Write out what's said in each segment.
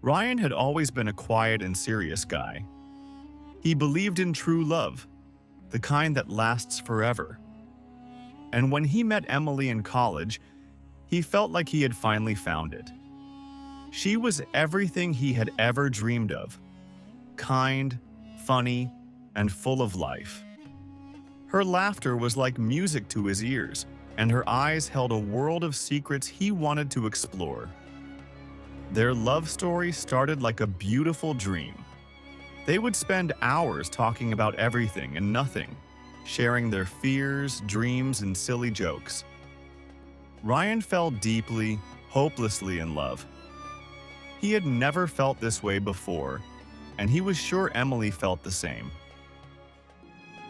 Ryan had always been a quiet and serious guy. He believed in true love, the kind that lasts forever. And when he met Emily in college, he felt like he had finally found it. She was everything he had ever dreamed of: kind, funny, and full of life. Her laughter was like music to his ears, and her eyes held a world of secrets he wanted to explore. Their love story started like a beautiful dream. They would spend hours talking about everything and nothing, sharing their fears, dreams, and silly jokes. Ryan fell deeply, hopelessly in love. He had never felt this way before, and he was sure Emily felt the same.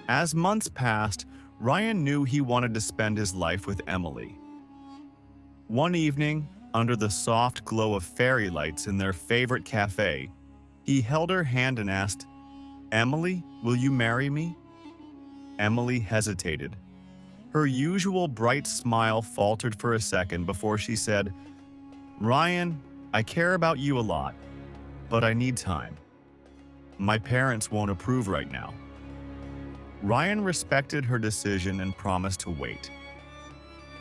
As months passed, Ryan knew he wanted to spend his life with Emily. One evening, under the soft glow of fairy lights in their favorite cafe, he held her hand and asked, "Emily, will you marry me?" Emily hesitated. Her usual bright smile faltered for a second before she said, "Ryan, I care about you a lot, but I need time. My parents won't approve right now." Ryan respected her decision and promised to wait.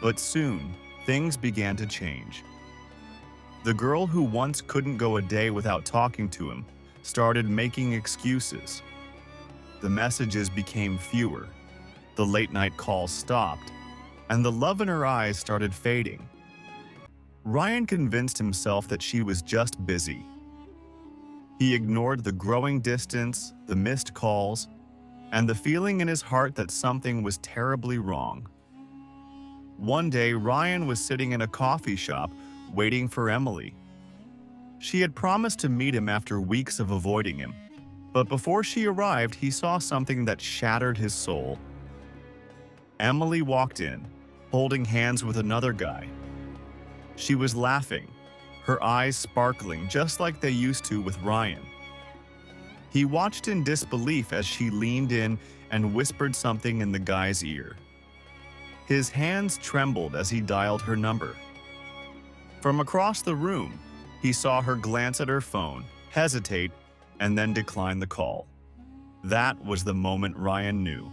But soon, things began to change. The girl who once couldn't go a day without talking to him started making excuses. The messages became fewer, the late-night calls stopped, and the love in her eyes started fading. Ryan convinced himself that she was just busy. He ignored the growing distance, the missed calls, and the feeling in his heart that something was terribly wrong. One day, Ryan was sitting in a coffee shop waiting for Emily. She had promised to meet him after weeks of avoiding him, but before she arrived, he saw something that shattered his soul. Emily walked in, holding hands with another guy. She was laughing, her eyes sparkling just like they used to with Ryan. He watched in disbelief as she leaned in and whispered something in the guy's ear. His hands trembled as he dialed her number. From across the room, he saw her glance at her phone, hesitate, and then decline the call. That was the moment Ryan knew.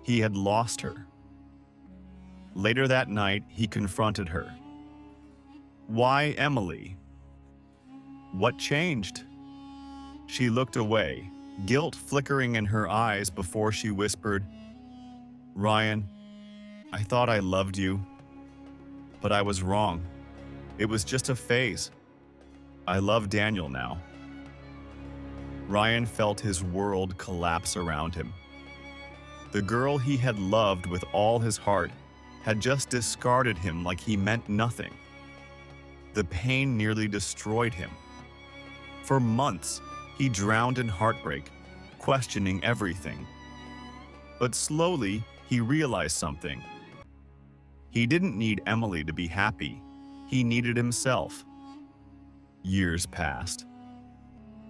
He had lost her. Later that night, he confronted her. "Why Emily? What changed?" She looked away, guilt flickering in her eyes before she whispered, "Ryan, I thought I loved you, but I was wrong. It was just a phase. I love Daniel now." Ryan felt his world collapse around him. The girl he had loved with all his heart had just discarded him like he meant nothing. The pain nearly destroyed him. For months, he drowned in heartbreak, questioning everything. But slowly, he realized something. He didn't need Emily to be happy. He needed himself. Years passed.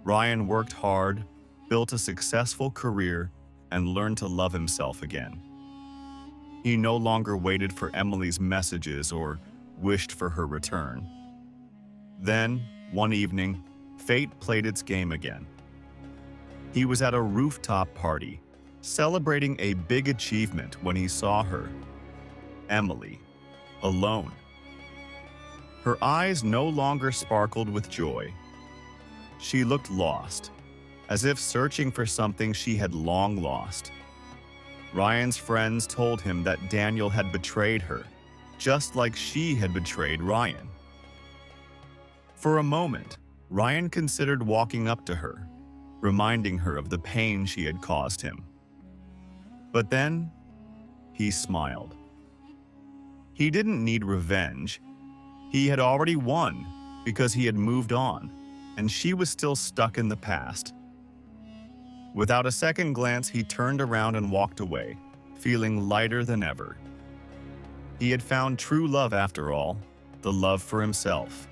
Ryan worked hard, built a successful career, and learned to love himself again. He no longer waited for Emily's messages or wished for her return. Then, one evening, fate played its game again. He was at a rooftop party, celebrating a big achievement when he saw her, Emily, alone. Her eyes no longer sparkled with joy. She looked lost, as if searching for something she had long lost. Ryan's friends told him that Daniel had betrayed her, just like she had betrayed Ryan. For a moment, Ryan considered walking up to her, reminding her of the pain she had caused him. But then, he smiled. He didn't need revenge. He had already won because he had moved on, and she was still stuck in the past. Without a second glance, he turned around and walked away, feeling lighter than ever. He had found true love after all, the love for himself.